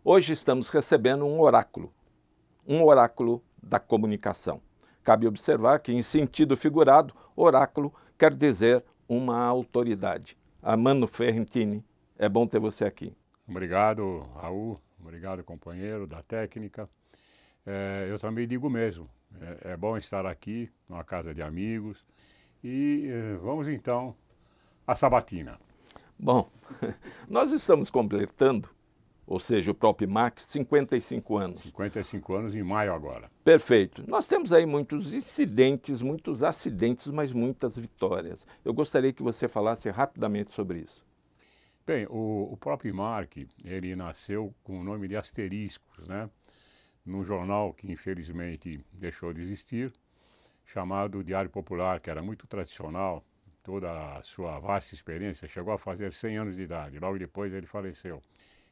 Hoje estamos recebendo um oráculo da comunicação. Cabe observar que, em sentido figurado, oráculo quer dizer uma autoridade. Armando Ferrentini, é bom ter você aqui. Obrigado, Raul. Obrigado, companheiro da técnica. Eu também digo mesmo, é bom estar aqui, numa casa de amigos. E vamos então à sabatina. Bom, nós estamos completando, ou seja, o PROPIMAC, 55 anos. 55 anos em maio agora. Perfeito. Nós temos aí muitos incidentes, muitos acidentes, mas muitas vitórias. Eu gostaria que você falasse rapidamente sobre isso. Bem, o PROPIMAC, ele nasceu com o nome de Asteriscos, né? Num jornal que infelizmente deixou de existir, chamado Diário Popular, que era muito tradicional, toda a sua vasta experiência, chegou a fazer 100 anos de idade, logo depois ele faleceu.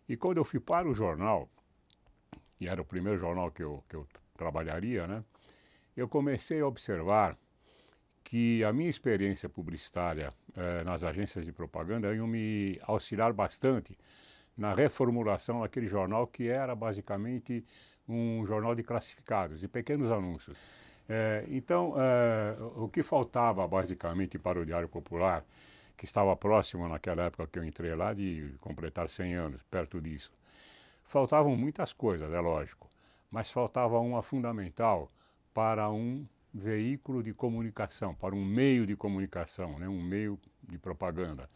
E quando eu fui para o jornal, e era o primeiro jornal que eu trabalharia, né? Eu comecei a observar que a minha experiência publicitária nas agências de propaganda iam me auxiliar bastante na reformulação daquele jornal que era basicamente um jornal de classificados, de pequenos anúncios. Então, o que faltava basicamente para o Diário Popular, que estava próximo naquela época que eu entrei lá, de completar 100 anos, perto disso, faltavam muitas coisas, é lógico, mas faltava uma fundamental para um veículo de comunicação, para um meio de comunicação, né, um meio de propaganda,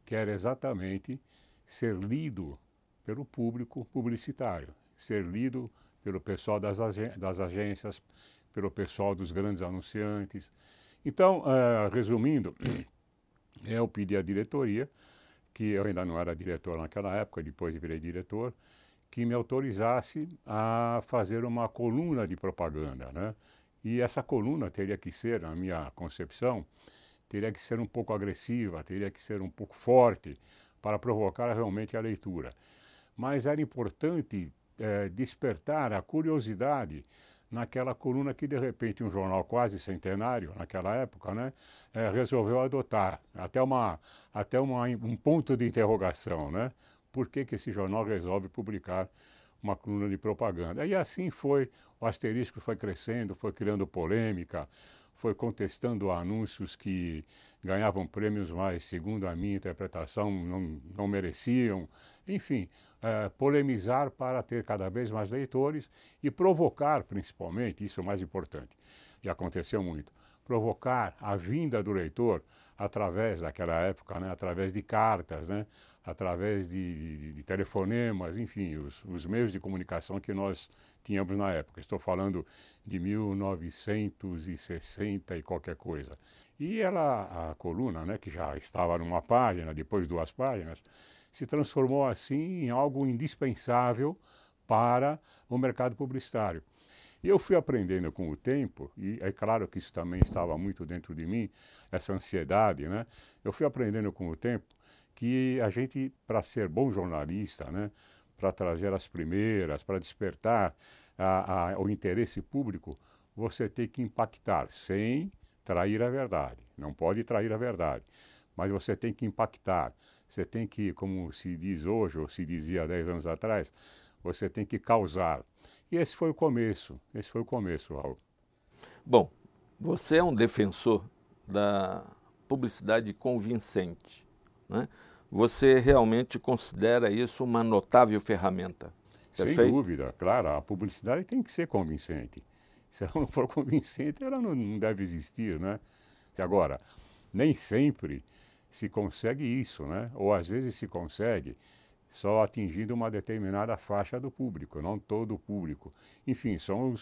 que era exatamente ser lido pelo público publicitário, ser lido pelo pessoal das agências, pelo pessoal dos grandes anunciantes. Então, resumindo, eu pedi à diretoria, que eu ainda não era diretor naquela época, depois virei diretor, que me autorizasse a fazer uma coluna de propaganda, né? E essa coluna teria que ser, na minha concepção, teria que ser um pouco agressiva, teria que ser um pouco forte para provocar realmente a leitura. Mas era importante despertar a curiosidade naquela coluna que, de repente, um jornal quase centenário, naquela época, né, resolveu adotar, até um ponto de interrogação, né? Por que esse jornal resolve publicar uma coluna de propaganda? E assim foi, o asterisco foi crescendo, foi criando polêmica, foi contestando anúncios que ganhavam prêmios, mas, segundo a minha interpretação, não mereciam. Enfim, polemizar para ter cada vez mais leitores e provocar, principalmente, isso é o mais importante, e aconteceu muito, provocar a vinda do leitor através daquela época, né, através de cartas, né, através de telefonemas, enfim, os meios de comunicação que nós tínhamos na época. Estou falando de 1960 e qualquer coisa. E a coluna, né, que já estava numa página, depois 2 páginas, se transformou assim em algo indispensável para o mercado publicitário. E eu fui aprendendo com o tempo, e é claro que isso também estava muito dentro de mim, essa ansiedade, né? Eu fui aprendendo com o tempo que a gente, para ser bom jornalista, né, para trazer as primeiras, para despertar o interesse público, você tem que impactar sem trair a verdade. Não pode trair a verdade, mas você tem que impactar. Você tem que, como se diz hoje, ou se dizia há 10 anos atrás, você tem que causar. E esse foi o começo, Raul. Bom, você é um defensor da publicidade convincente, né? Você realmente considera isso uma notável ferramenta, Sem perfeito? dúvida, claro, a publicidade tem que ser convincente. Se ela não for convincente, ela não deve existir, né? Agora, nem sempre se consegue isso, né? Ou às vezes se consegue só atingindo uma determinada faixa do público, não todo o público. Enfim, são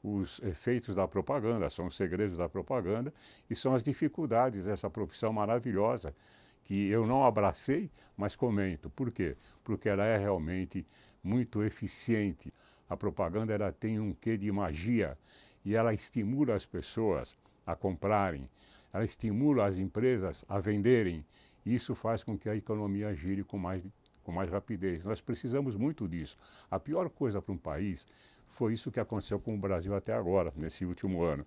os efeitos da propaganda, são os segredos da propaganda e são as dificuldades dessa profissão maravilhosa que eu não abracei, mas comento. Por quê? Porque ela é realmente muito eficiente. A propaganda ela tem um quê de magia e ela estimula as pessoas a comprarem, ela estimula as empresas a venderem. E isso faz com que a economia gire com mais rapidez. Nós precisamos muito disso. A pior coisa para um país foi isso que aconteceu com o Brasil até agora, nesse último ano.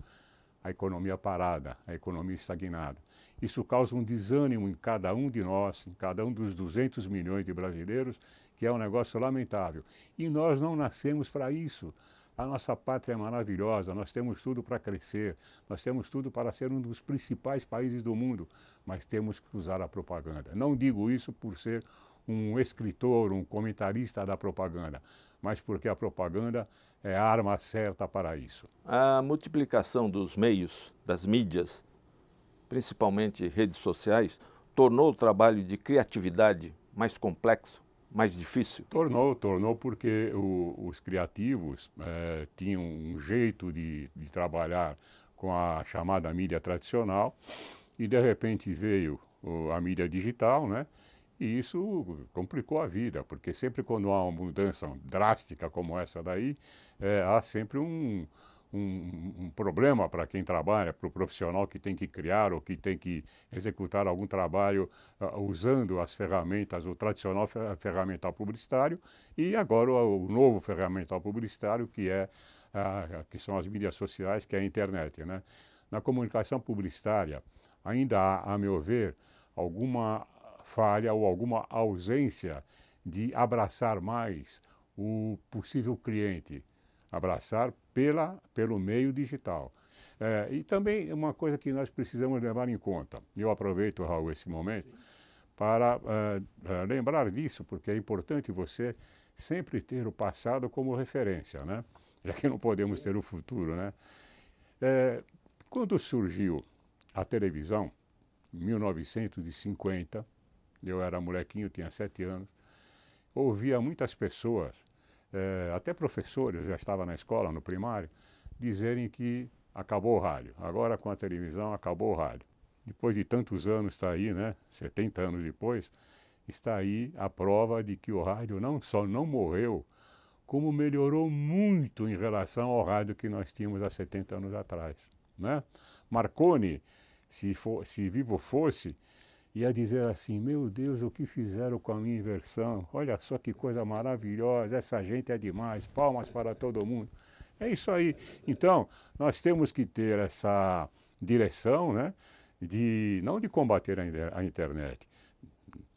A economia parada, a economia estagnada. Isso causa um desânimo em cada um de nós, em cada um dos 200 milhões de brasileiros que é um negócio lamentável. E nós não nascemos para isso. A nossa pátria é maravilhosa, nós temos tudo para crescer, nós temos tudo para ser um dos principais países do mundo, mas temos que usar a propaganda. Não digo isso por ser um escritor, um comentarista da propaganda, mas porque a propaganda é a arma certa para isso. A multiplicação dos meios, das mídias, principalmente redes sociais, tornou o trabalho de criatividade mais complexo, mais difícil? Tornou porque os criativos tinham um jeito de trabalhar com a chamada mídia tradicional e de repente veio a mídia digital, né? E isso complicou a vida, porque sempre quando há uma mudança drástica como essa daí, há sempre um problema para quem trabalha, para o profissional que tem que criar ou que tem que executar algum trabalho usando as ferramentas, o tradicional ferramental publicitário e agora o novo ferramental publicitário que são as mídias sociais, que é a internet, né? Na comunicação publicitária ainda há, a meu ver, alguma falha ou alguma ausência de abraçar mais o possível cliente, abraçar pelo meio digital. E também uma coisa que nós precisamos levar em conta, eu aproveito, Raul, esse momento, para lembrar disso, porque é importante você sempre ter o passado como referência, né? Já que não podemos ter o futuro, né? Quando surgiu a televisão, em 1950, eu era molequinho, tinha 7 anos, ouvia muitas pessoas, até professores, já estava na escola, no primário, dizerem que acabou o rádio. Agora com a televisão acabou o rádio. Depois de tantos anos está aí, né? 70 anos depois, está aí a prova de que o rádio não só não morreu, como melhorou muito em relação ao rádio que nós tínhamos há 70 anos atrás, né? Marconi, se vivo fosse, ia dizer assim, meu Deus, o que fizeram com a minha inversão? Olha só que coisa maravilhosa, essa gente é demais, palmas para todo mundo. É isso aí. Então, nós temos que ter essa direção, né, não de combater a internet.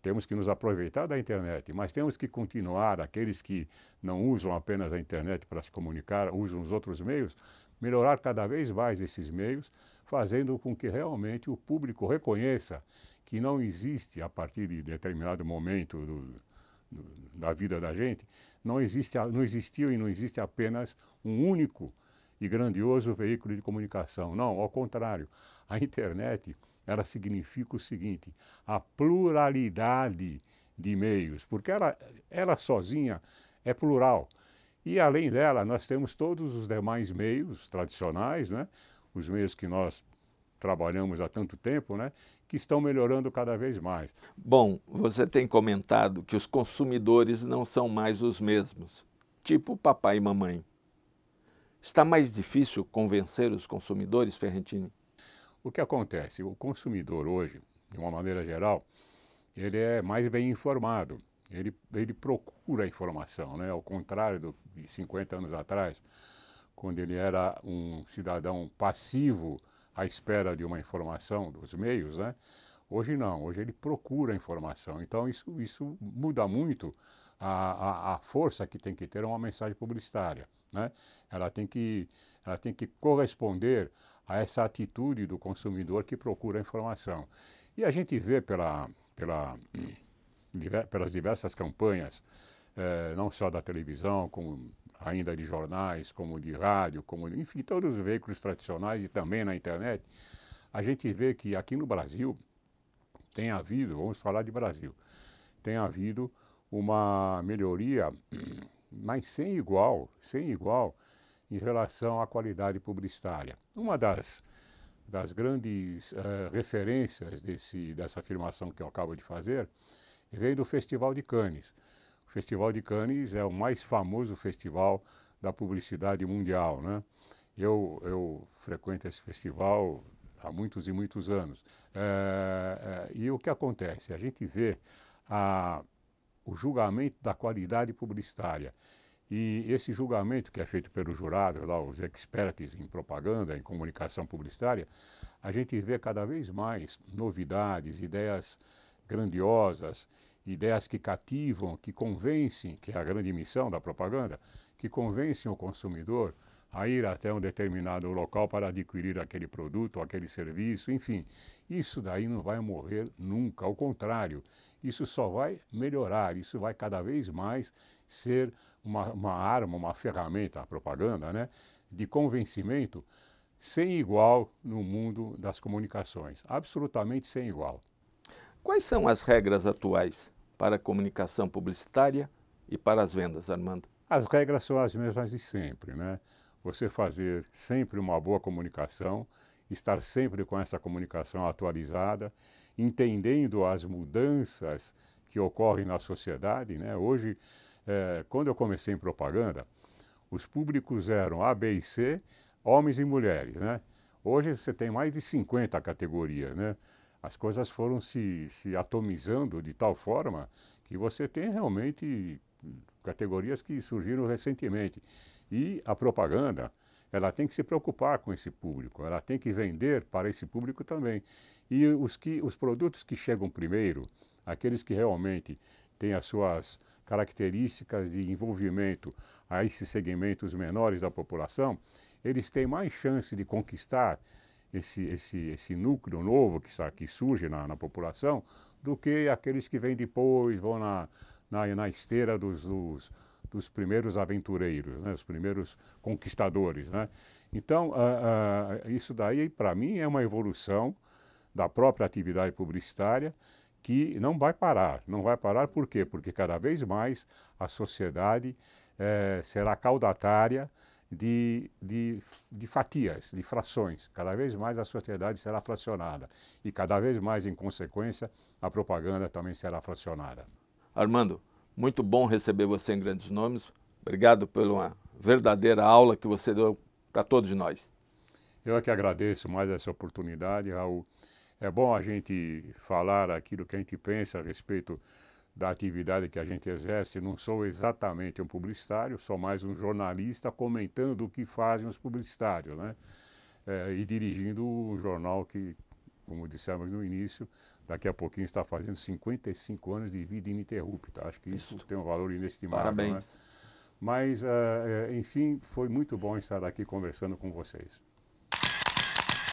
Temos que nos aproveitar da internet, mas temos que continuar, aqueles que não usam apenas a internet para se comunicar, usam os outros meios, melhorar cada vez mais esses meios, fazendo com que realmente o público reconheça que não existe, a partir de determinado momento da vida da gente, não existiu e não existe apenas um único e grandioso veículo de comunicação. Não, ao contrário, a internet, ela significa o seguinte, a pluralidade de meios, porque ela sozinha é plural. E além dela, nós temos todos os demais meios tradicionais, né? Os meios que nós trabalhamos há tanto tempo, né? Que estão melhorando cada vez mais. Bom, você tem comentado que os consumidores não são mais os mesmos, tipo papai e mamãe. Está mais difícil convencer os consumidores, Ferrentini? O que acontece? O consumidor hoje, de uma maneira geral, ele é mais bem informado. Ele procura a informação, né? Ao contrário de 50 anos atrás, quando ele era um cidadão passivo à espera de uma informação dos meios, né? Hoje não, hoje ele procura a informação. Então isso muda muito a força que tem que ter uma mensagem publicitária, né? Ela tem que corresponder a essa atitude do consumidor que procura a informação. E a gente vê pelas diversas campanhas, não só da televisão, como ainda de jornais, como de rádio, enfim, todos os veículos tradicionais e também na internet, a gente vê que aqui no Brasil tem havido, vamos falar de Brasil, tem havido uma melhoria, mas sem igual em relação à qualidade publicitária. Uma das grandes referências dessa afirmação que eu acabo de fazer vem do Festival de Cannes. O Festival de Cannes é o mais famoso festival da publicidade mundial, né? Eu frequento esse festival há muitos e muitos anos. E o que acontece? A gente vê o julgamento da qualidade publicitária. E esse julgamento que é feito pelos jurados, lá, os experts em propaganda, em comunicação publicitária, a gente vê cada vez mais novidades, ideias grandiosas ideias que cativam, que convencem, que é a grande missão da propaganda, que convencem o consumidor a ir até um determinado local para adquirir aquele produto, aquele serviço, enfim. Isso daí não vai morrer nunca, ao contrário, isso só vai melhorar, isso vai cada vez mais ser uma arma, uma ferramenta, a propaganda, né, de convencimento sem igual no mundo das comunicações, absolutamente sem igual. Quais são as regras atuais para a comunicação publicitária e para as vendas, Armando? As regras são as mesmas de sempre, né? Você fazer sempre uma boa comunicação, estar sempre com essa comunicação atualizada, entendendo as mudanças que ocorrem na sociedade, né? Hoje, quando eu comecei em propaganda, os públicos eram A, B e C, homens e mulheres, né? Hoje você tem mais de 50 categorias, né? As coisas foram se atomizando de tal forma que você tem realmente categorias que surgiram recentemente. E a propaganda, ela tem que se preocupar com esse público, ela tem que vender para esse público também. E os produtos que chegam primeiro, aqueles que realmente têm as suas características de envolvimento a esses segmentos menores da população, eles têm mais chance de conquistar esse núcleo novo que surge na população do que aqueles que vêm depois, vão na esteira dos primeiros aventureiros, né, os primeiros conquistadores, né? Então, isso daí, para mim, é uma evolução da própria atividade publicitária que não vai parar. Não vai parar por quê? Porque cada vez mais a sociedade será caudatária de fatias, de frações. Cada vez mais a sociedade será fracionada. E cada vez mais, em consequência, a propaganda também será fracionada. Armando, muito bom receber você em Grandes Nomes. Obrigado pela verdadeira aula que você deu para todos nós. Eu é que agradeço mais essa oportunidade, Raul. É bom a gente falar aquilo que a gente pensa a respeito da atividade que a gente exerce. Não sou exatamente um publicitário, sou mais um jornalista comentando o que fazem os publicitários, né? E dirigindo um jornal que, como dissemos no início, daqui a pouquinho está fazendo 55 anos de vida ininterrupta. Acho que isso tem um valor inestimável. Parabéns. Né? Mas, enfim, foi muito bom estar aqui conversando com vocês.